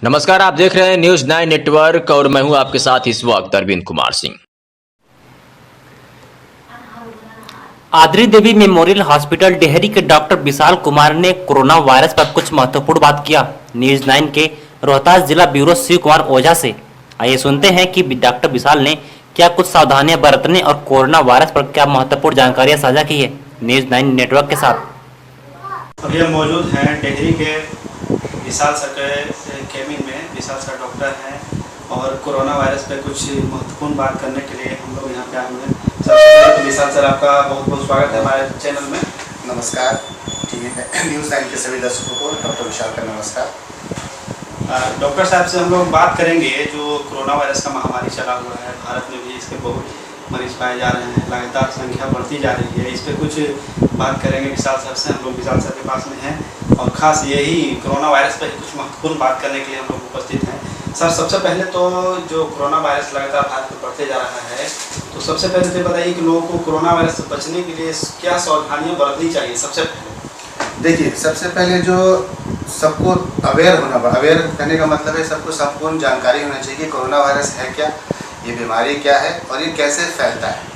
नमस्कार, आप देख रहे हैं न्यूज 9 नेटवर्क और मैं हूं आपके साथ इस वक्त अरविंद कुमार सिंह। आद्री देवी मेमोरियल हॉस्पिटल डेहरी के डॉक्टर विशाल कुमार ने कोरोना वायरस पर कुछ महत्वपूर्ण बात किया। न्यूज 9 के रोहतास जिला ब्यूरो शिव कुमार ओझा से आइए सुनते हैं कि डॉक्टर विशाल ने क्या कुछ सावधानियां बरतने और कोरोना वायरस पर क्या महत्वपूर्ण जानकारियां साझा की है न्यूज 9 नेटवर्क के साथ। अभी हम मौजूद हैं डेहरी के विशाल सर के केबिन में। विशाल सर डॉक्टर हैं और कोरोना वायरस पे कुछ महत्वपूर्ण बात करने के लिए हम लोग यहाँ पे आए हुए हैं। सबसे पहले तो विशाल सर आपका बहुत बहुत स्वागत है हमारे चैनल में। नमस्कार, ठीक है। न्यूज़ 9 के सभी दर्शकों को डॉक्टर विशाल का नमस्कार। डॉक्टर साहब से हम लोग बात करेंगे जो कोरोना वायरस का महामारी चला हुआ है, भारत में भी इसके बहुत मरीज पाए जा रहे हैं, लगातार संख्या बढ़ती जा रही है। इस पर कुछ बात करेंगे विशाल सर से। हम लोग विशाल सर के पास में हैं और ख़ास यही कोरोना वायरस पर कुछ महत्वपूर्ण बात करने के लिए हम लोग उपस्थित हैं। सर, सबसे पहले तो जो कोरोना वायरस लगातार भारत में बढ़ते जा रहा है, तो सबसे पहले तो बताइए कि लोगों को कोरोना वायरस से बचने के लिए क्या सावधानियाँ बरतनी चाहिए। सबसे पहले देखिए, सबसे पहले जो सबको अवेयर करने का मतलब है सबको संपूर्ण जानकारी होना चाहिए कि कोरोना वायरस है क्या, ये बीमारी क्या है और ये कैसे फैलता है।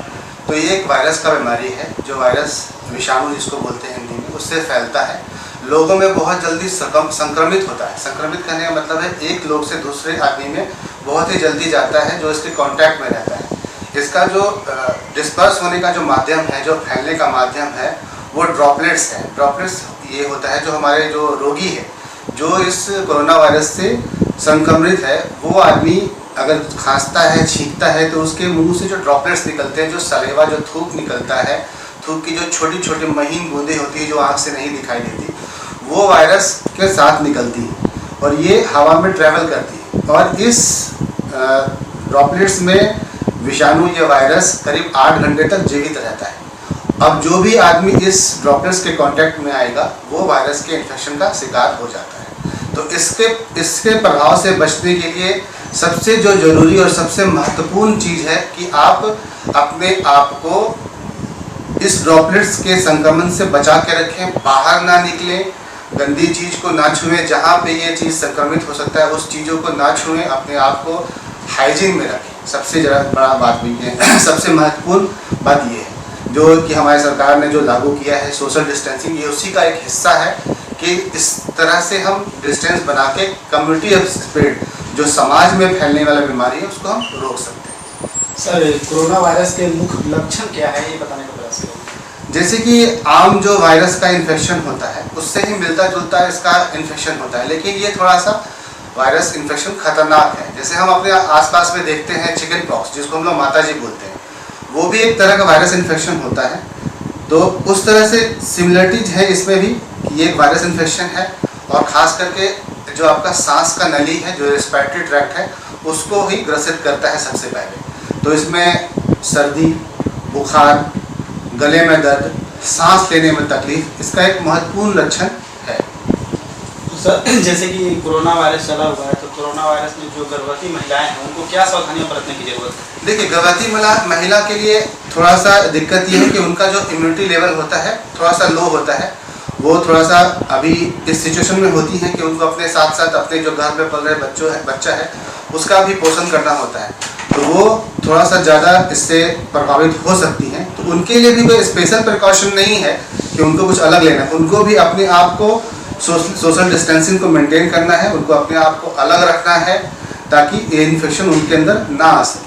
तो ये एक वायरस का बीमारी है, जो वायरस विषाणु जिसको बोलते हैं हिंदी में, उससे फैलता है, लोगों में बहुत जल्दी संक्रमित होता है। संक्रमित करने का मतलब है एक लोग से दूसरे आदमी में बहुत ही जल्दी जाता है, जो इसके कांटेक्ट में रहता है। इसका जो डिस्पर्स होने का जो माध्यम है, जो फैलने का माध्यम है, वो ड्रॉपलेट्स है। ड्रॉपलेट्स ये होता है जो हमारे जो रोगी है, जो इस कोरोना वायरस से संक्रमित है, वो आदमी अगर खांसता है, छींकता है, तो उसके मुंह से जो ड्रॉपलेट्स निकलते हैं, जो सलेवा, जो थूक निकलता है, थूक की जो छोटी छोटी महीन बूंदें होती है जो आँख से नहीं दिखाई देती, वो वायरस के साथ निकलती है और ये हवा में ट्रैवल करती है। और इस ड्रॉपलेट्स में विषाणु, ये वायरस करीब 8 घंटे तक जीवित रहता है। अब जो भी आदमी इस ड्रॉपलेट्स के कांटेक्ट में आएगा, वो वायरस के इन्फेक्शन का शिकार हो जाता है। तो इसके प्रभाव से बचने के लिए सबसे जो जरूरी और सबसे महत्वपूर्ण चीज़ है कि आप अपने आप को इस ड्रॉपलेट्स के संक्रमण से बचा के रखें, बाहर ना निकलें, गंदी चीज़ को ना छुएं, जहाँ पे ये चीज़ संक्रमित हो सकता है उस चीज़ों को ना छुएं, अपने आप को हाइजीन में रखें। सबसे बड़ा बात भी है, सबसे महत्वपूर्ण बात ये है जो कि हमारी सरकार ने जो लागू किया है, सोशल डिस्टेंसिंग, ये उसी का एक हिस्सा है कि इस तरह से हम डिस्टेंस बना के कम्युनिटी स्प्रेड, जो समाज में फैलने वाला बीमारी है, उसको हम रोक सकते हैं। सर, कोरोना वायरस के मुख्य लक्षण क्या है, ये बताने का प्रयास करें। जैसे कि आम जो वायरस का इन्फेक्शन होता है, उससे ही मिलता जुलता इसका इन्फेक्शन होता है, लेकिन ये थोड़ा सा वायरस इन्फेक्शन खतरनाक है। जैसे हम अपने आसपास में देखते हैं चिकन पॉक्स, जिसको हम लोग माताजी बोलते हैं, वो भी एक तरह का वायरस इन्फेक्शन होता है। तो उस तरह से सिमिलरिटीज है इसमें भी कि ये एक वायरस इन्फेक्शन है और ख़ास करके जो आपका सांस का नली है, जो रेस्पिरेटरी ट्रैक्ट है, उसको ही ग्रसित करता है सबसे पहले। तो इसमें सर्दी, बुखार, गले में दर्द, सांस लेने में तकलीफ, इसका एक महत्वपूर्ण लक्षण है। तो सर, जैसे कि कोरोना वायरस चला हुआ है, तो कोरोना वायरस में जो गर्भवती महिलाएं हैं, उनको क्या सावधानियां बरतने की जरूरत है। देखिए, गर्भवती महिला के लिए थोड़ा सा दिक्कत ये है कि उनका जो इम्यूनिटी लेवल होता है थोड़ा सा लो होता है। वो थोड़ा सा अभी इस सिचुएशन में होती है कि उनको अपने साथ साथ अपने जो घर में पल रहे बच्चा है, उसका भी पोषण करना होता है, तो वो थोड़ा सा ज़्यादा इससे प्रभावित हो सकती हैं। तो उनके लिए भी कोई स्पेशल प्रिकॉशन नहीं है कि उनको कुछ अलग लेना है। उनको भी अपने आप को सोशल डिस्टेंसिंग को मेंटेन करना है, उनको अपने आप को अलग रखना है ताकि ये इन्फेक्शन उनके अंदर ना आ सके।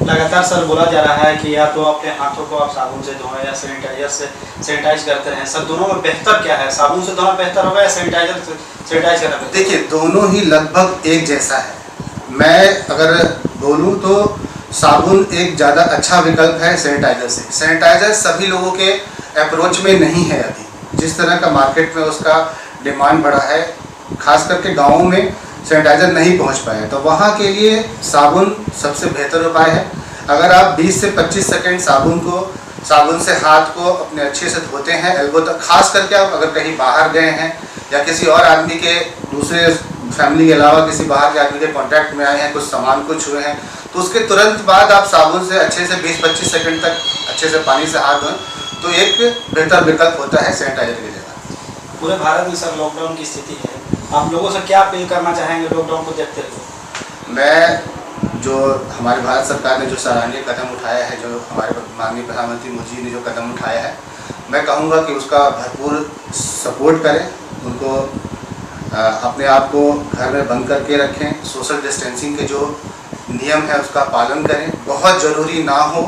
लगातार सर बोला जा रहा है कि या तो अपने हाथों को आप साबुन से धोएं या सैनिटाइजर से सैनिटाइज करते हैं। सर, दोनों में बेहतर क्या है, साबुन से धोना बेहतर होगा या सैनिटाइज करना बेहतर? देखिए, दोनों ही लगभग एक जैसा है। मैं अगर बोलूँ तो साबुन एक ज़्यादा अच्छा विकल्प है सैनिटाइजर से। सैनिटाइजर सभी लोगों के अप्रोच में नहीं है अभी। जिस तरह का मार्केट में उसका डिमांड बढ़ा है, खास करके गाँवों में सैनिटाइजर नहीं पहुंच पाए, तो वहाँ के लिए साबुन सबसे बेहतर उपाय है। अगर आप 20 से 25 सेकंड साबुन से हाथ को अपने अच्छे से धोते हैं एल्बो तक, खास करके आप अगर कहीं बाहर गए हैं या किसी और आदमी के, दूसरे फैमिली के अलावा किसी बाहर के आदमी के कांटेक्ट में आए हैं, कुछ सामान को छुए हैं, तो उसके तुरंत बाद आप साबुन से अच्छे से 20-25 सेकंड तक अच्छे से पानी से हाथ धोएं, तो एक बेहतर विकल्प होता है सैनिटाइजर की जगह। पूरे भारत में सर लॉकडाउन की स्थिति है, आप लोगों से क्या अपील करना चाहेंगे लॉकडाउन को देखते हुए? मैं जो हमारे भारत सरकार ने जो सराहनीय कदम उठाया है, जो हमारे माननीय प्रधानमंत्री मोदी जी ने जो कदम उठाया है, मैं कहूँगा कि उसका भरपूर सपोर्ट करें। उनको अपने आप को घर में बंद करके रखें, सोशल डिस्टेंसिंग के जो नियम है उसका पालन करें, बहुत ज़रूरी ना हो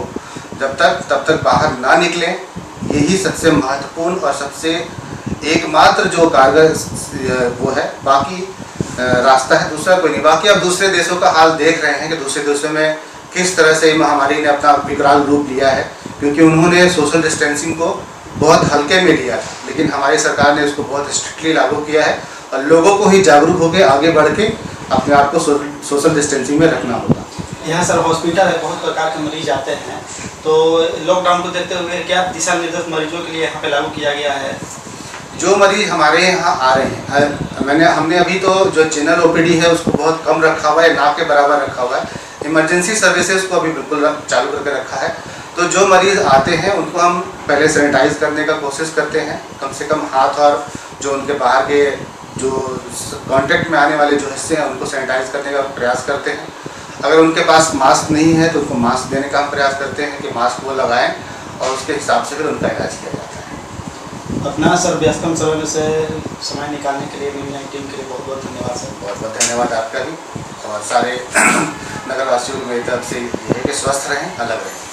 तब तक बाहर ना निकलें। यही सबसे महत्वपूर्ण और सबसे एकमात्र जो कारगर वो है, बाकी रास्ता है दूसरा कोई नहीं। बाकी अब दूसरे देशों का हाल देख रहे हैं कि दूसरे देशों में किस तरह से महामारी ने अपना विकराल रूप लिया है, क्योंकि उन्होंने सोशल डिस्टेंसिंग को बहुत हल्के में लिया था, लेकिन हमारी सरकार ने उसको बहुत स्ट्रिक्टली लागू किया है और लोगों को ही जागरूक होकर आगे बढ़ के अपने आप को सोशल डिस्टेंसिंग में रखना होगा। यहाँ सर हॉस्पिटल है, बहुत प्रकार के मरीज आते हैं, तो लॉकडाउन को देखते हुए क्या दिशा निर्देश मरीजों के लिए यहाँ पे लागू किया गया है? जो मरीज हमारे यहाँ आ रहे हैं, हमने अभी तो जो जनरल ओपीडी है उसको बहुत कम रखा हुआ है, ना के बराबर रखा हुआ है। इमरजेंसी सर्विसेज को अभी बिल्कुल चालू करके रखा है। तो जो मरीज़ आते हैं उनको हम पहले सैनिटाइज करने का कोशिश करते हैं, कम से कम हाथ और जो उनके बाहर के जो कांटेक्ट में आने वाले जो हिस्से हैं उनको सैनिटाइज करने का प्रयास करते हैं। अगर उनके पास मास्क नहीं है तो उनको मास्क देने का हम प्रयास करते हैं कि मास्क वो लगाएं और उसके हिसाब से फिर उनका इलाज किया जाता है। अपना सर व्यस्तम समय से समय निकालने के लिए न्यूज़9 टीम के लिए बहुत बहुत धन्यवाद सर। बहुत बहुत धन्यवाद आपका भी, और सारे नगरवासियों की मेरी तरफ से ये है कि स्वस्थ रहें, अलग रहें।